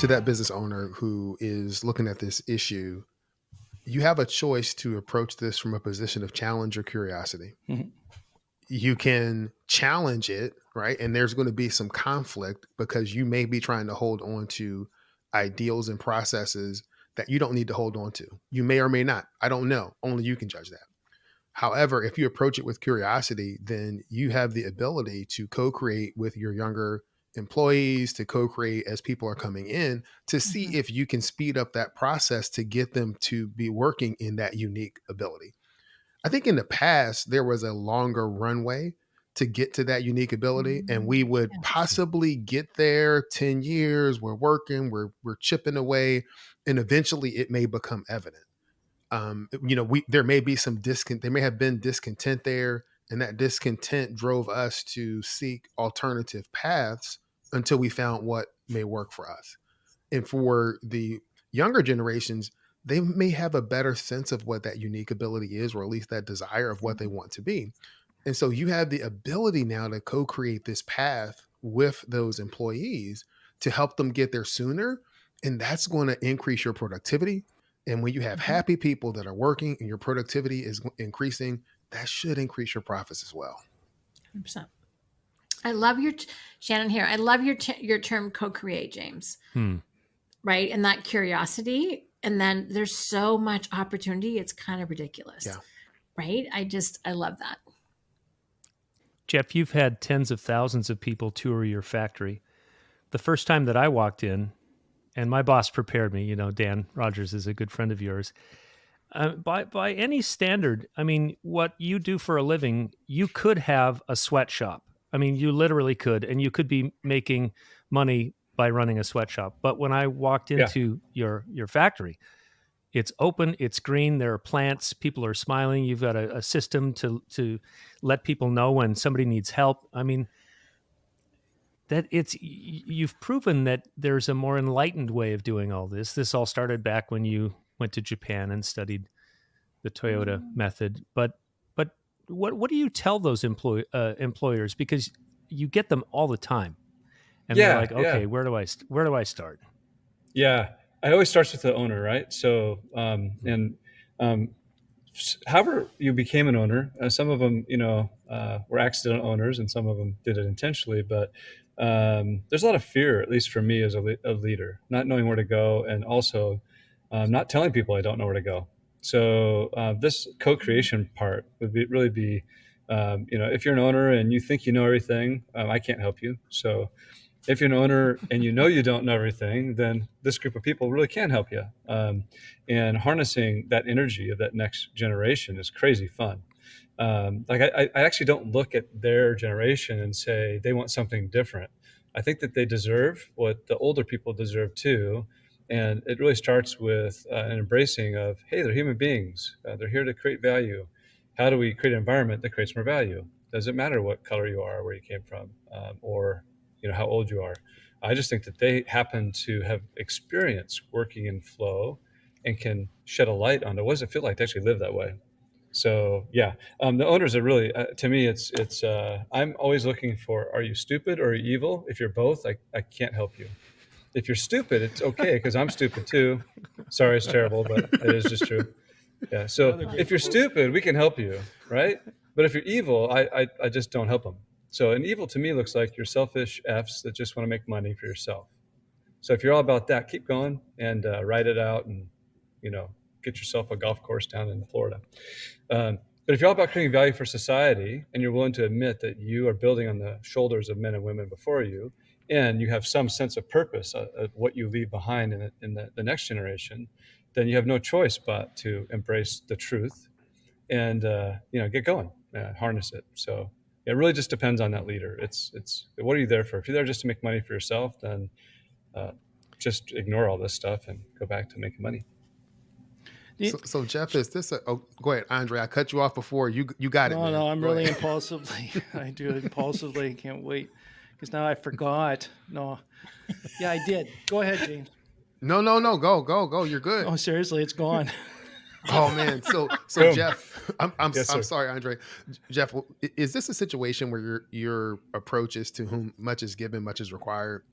to that business owner who is looking at this issue, you have a choice to approach this from a position of challenge or curiosity. Mhm. You can challenge it, right? And there's going to be some conflict because you may be trying to hold on to ideals and processes that you don't need to hold on to. You may or may not. I don't know. Only you can judge that. However, if you approach it with curiosity, then you have the ability to co-create with your younger employees, to co-create as people are coming in, to see if you can speed up that process to get them to be working in that unique ability. I think in the past, there was a longer runway to get to that unique ability, and we would Yes. possibly get there 10 years. We're working, we're chipping away, and eventually it may become evident. There may be some there may have been discontent there, and that discontent drove us to seek alternative paths until we found what may work for us. And for the younger generations, they may have a better sense of what that unique ability is, or at least that desire of what they want to be. And so you have the ability now to co-create this path with those employees to help them get there sooner. And that's going to increase your productivity. And when you have happy people that are working and your productivity is increasing, that should increase your profits as well. 100%. I love your Shannon here. I love your term co-create, James. Right? And that curiosity. And then there's so much opportunity. It's kind of ridiculous. Yeah. Right? I love that. Jeff, you've had tens of thousands of people tour your factory. The first time that I walked in, and my boss prepared me, Dan Rogers is a good friend of yours. By any standard, I mean, what you do for a living, you could have a sweatshop. I mean, you literally could, and you could be making money by running a sweatshop. But when I walked into your factory, it's open, it's green, there are plants, people are smiling, you've got a system to let people know when somebody needs help. I mean, you've proven that there's a more enlightened way of doing all this. This all started back when you went to Japan and studied the Toyota method. But what do you tell those employers, because you get them all the time, and they're like, okay, where do I start? Yeah, it always starts with the owner, right? So however you became an owner, some of them were accidental owners, and some of them did it intentionally. But there's a lot of fear, at least for me as a leader, not knowing where to go, and also not telling people I don't know where to go. So this co-creation part would really be, if you're an owner and you think you know everything, I can't help you. So if you're an owner and you don't know everything, then this group of people really can help you. And harnessing that energy of that next generation is crazy fun. I actually don't look at their generation and say they want something different. I think that they deserve what the older people deserve too. And it really starts with an embracing of, hey, they're human beings. They're here to create value. How do we create an environment that creates more value? Does it matter what color you are, where you came from, or how old you are? I just think that they happen to have experience working in flow and can shed a light onto what does it feel like to actually live that way. So the owners are really, to me, it's I'm always looking for, are you stupid or are you evil? If you're both, I can't help you. If you're stupid, it's okay, because I'm stupid too. Sorry, it's terrible, but it is just true. Yeah. So if you're stupid, we can help you, right? But if you're evil, I just don't help them. So an evil to me looks like you're selfish Fs that just want to make money for yourself. So if you're all about that, keep going and ride it out, and get yourself a golf course down in Florida. But if you're all about creating value for society, and you're willing to admit that you are building on the shoulders of men and women before you, and you have some sense of purpose of what you leave behind in the next generation, then you have no choice but to embrace the truth and get going, harness it. So it really just depends on that leader. It's what are you there for? If you're there just to make money for yourself, then just ignore all this stuff and go back to making money. So Jeff, is this go ahead, Andre. I cut you off before. You got it, man. No, I'm really impulsively. I do it impulsively. I can't wait, because now I forgot. No. Yeah, I did. Go ahead, James. No. Go. You're good. Oh, seriously, it's gone. Oh man. So Jeff, I'm sorry, Andre. Jeff, is this a situation where your approach is to whom much is given, much is required?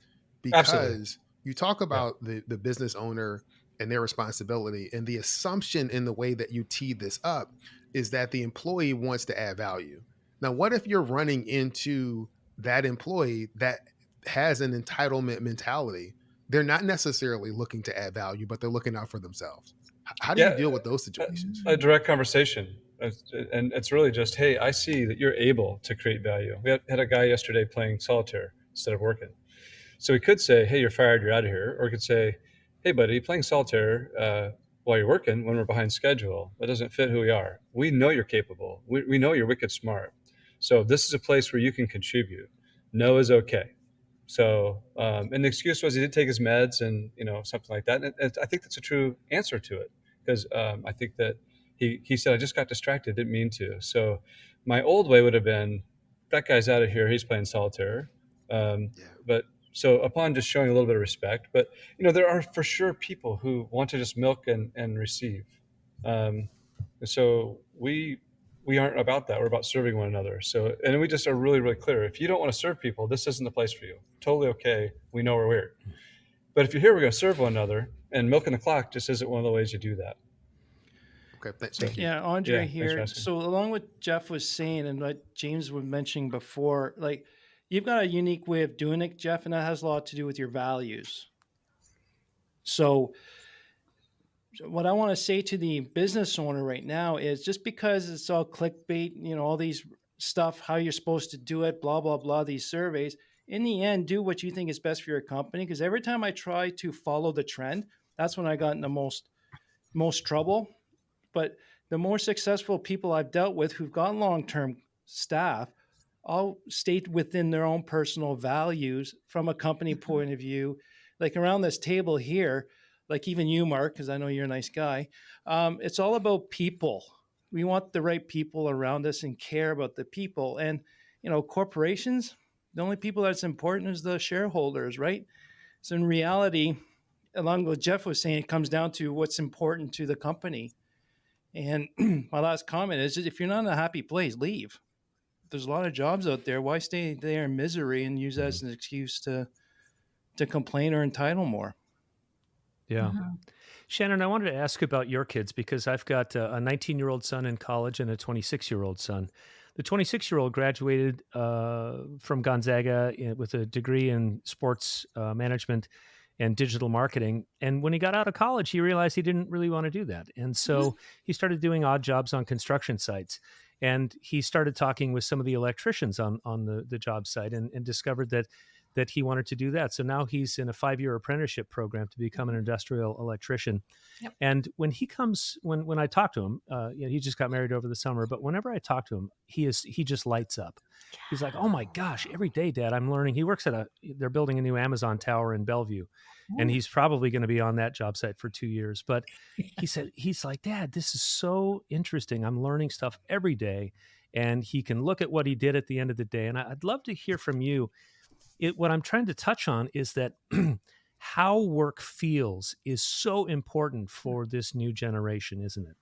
Because Absolutely. You talk about the business owner and their responsibility, and the assumption in the way that you tee this up is that the employee wants to add value. Now, what if you're running into that employee that has an entitlement mentality? They're not necessarily looking to add value, but they're looking out for themselves. How do you Yeah, deal with those situations? a direct conversation. And it's really just, hey, I see that you're able to create value. We had a guy yesterday playing solitaire instead of working. So we could say, hey, you're fired, you're out of here. Or we could say, hey, buddy, playing solitaire while you're working when we're behind schedule, that doesn't fit who we are. We know you're capable. We know you're wicked smart. So this is a place where you can contribute. No is okay. So, and the excuse was he did take his meds and, something like that. And I think that's a true answer to it, because I think that he said, I just got distracted, didn't mean to. So my old way would have been, that guy's out of here, he's playing solitaire. Yeah. But so upon just showing a little bit of respect, but there are for sure people who want to just milk and receive. So we aren't about that. We're about serving one another. So, and we just are really, really clear. If you don't want to serve people, this isn't the place for you. Totally okay. We know we're weird. But if you're here, we're going to serve one another, and milking the clock just isn't one of the ways you do that. Okay. So, Thank you. Yeah, Andre thanks for here. asking. So along with Jeff was saying and what James was mentioning before, like you've got a unique way of doing it, Jeff, and that has a lot to do with your values. So what I want to say to the business owner right now is, just because it's all clickbait, all these stuff, how you're supposed to do it, blah, blah, blah, these surveys, in the end, do what you think is best for your company. Because every time I try to follow the trend, that's when I got in the most trouble. But the more successful people I've dealt with who've got long-term staff all stayed within their own personal values from a company point of view. Like around this table here, like even you, Mark, because I know you're a nice guy, it's all about people. We want the right people around us and care about the people. And, corporations, the only people that's important is the shareholders, right? So in reality, along with Jeff was saying, it comes down to what's important to the company. And my last comment is, just, if you're not in a happy place, leave. There's a lot of jobs out there. Why stay there in misery and use that as an excuse to complain or entitle more? Yeah. Shannon, I wanted to ask about your kids, because I've got a 19-year-old son in college and a 26-year-old son. The 26-year-old graduated from Gonzaga with a degree in sports management and digital marketing. And when he got out of college, he realized he didn't really want to do that. And so he started doing odd jobs on construction sites. And he started talking with some of the electricians on the job site, and discovered that he wanted to do that. So now he's in a 5-year apprenticeship program to become an industrial electrician. Yep. And when he comes, when I talk to him, he just got married over the summer, but whenever I talk to him, he just lights up. He's like, oh my gosh, every day, Dad, I'm learning. He works they're building a new Amazon tower in Bellevue, and he's probably going to be on that job site for 2 years. But he's like, Dad, this is so interesting. I'm learning stuff every day. And he can look at what he did at the end of the day. And I'd love to hear from you. What I'm trying to touch on is that how work feels is so important for this new generation, isn't it?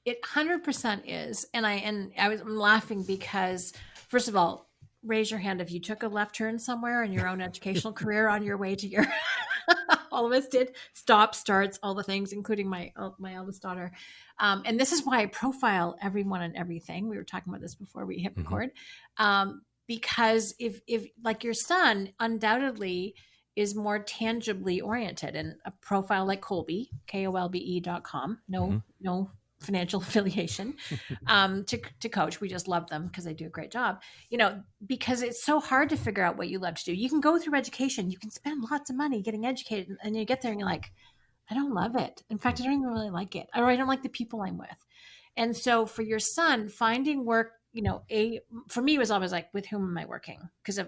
It 100% is. And I'm laughing because, first of all, raise your hand if you took a left turn somewhere in your own educational career on your way to your all of us did, stop, starts, all the things, including my eldest daughter. And this is why I profile everyone and everything. We were talking about this before we hit record. Because if like your son undoubtedly is more tangibly oriented, and a profile like Kolbe, KOLBE.com, no financial affiliation, to coach. We just love them because they do a great job, because it's so hard to figure out what you love to do. You can go through education, you can spend lots of money getting educated, and you get there and you're like, I don't love it. In fact, I don't even really like it, or I don't like the people I'm with. And so for your son, finding work, for me, it was always like, with whom am I working? Because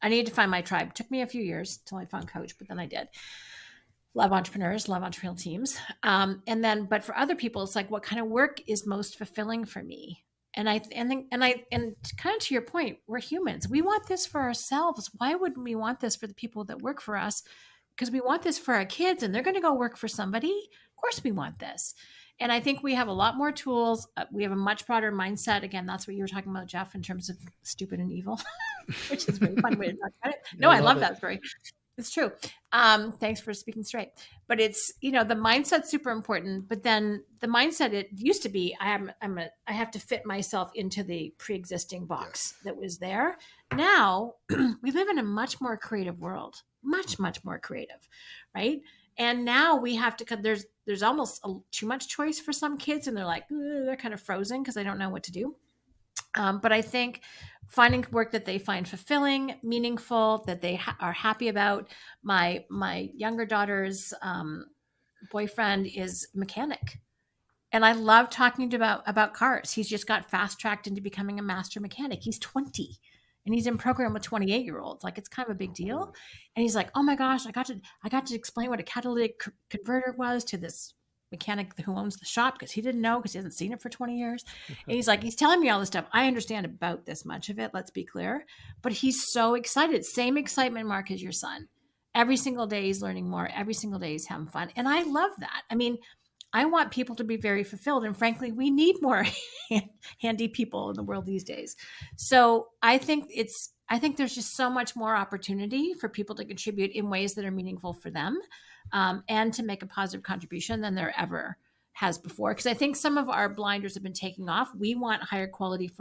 I needed to find my tribe. It took me a few years till I found Coach, but then I did. Love entrepreneurs, love entrepreneurial teams. But for other people, it's like, what kind of work is most fulfilling for me? And kind of to your point, we're humans. We want this for ourselves. Why wouldn't we want this for the people that work for us? Because we want this for our kids, and they're going to go work for somebody. Of course we want this. And I think we have a lot more tools. We have a much broader mindset. Again, that's what you were talking about, Jeff, in terms of stupid and evil, which is a very fun way to talk about it. No, I love that story. It's true. Thanks for speaking straight. But it's, the mindset's super important. But then the mindset, it used to be, I have to fit myself into the pre-existing box that was there. Now we live in a much more creative world, much more creative, right? And now we have to, there's almost too much choice for some kids, and they're like, they're kind of frozen because they don't know what to do. But I think finding work that they find fulfilling, meaningful, that they are happy about. My younger daughter's boyfriend is a mechanic, and I love talking about cars. He's just got fast tracked into becoming a master mechanic. He's 20. And he's in program with 28-year-olds. Like, it's kind of a big deal. And he's like, oh my gosh, I got to explain what a catalytic converter was to this mechanic who owns the shop, because he didn't know, because he hasn't seen it for 20 years. And he's like, he's telling me all this stuff. I understand about this much of it, let's be clear. But he's so excited. Same excitement, Mark, as your son. Every single day he's learning more. Every single day he's having fun. And I love that. I mean, I want people to be very fulfilled. And frankly, we need more handy people in the world these days. So I think there's just so much more opportunity for people to contribute in ways that are meaningful for them, and to make a positive contribution than there ever has before. Because I think some of our blinders have been taking off. We want higher quality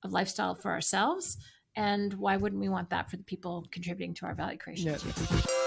of lifestyle for ourselves. And why wouldn't we want that for the people contributing to our value creation? Yeah.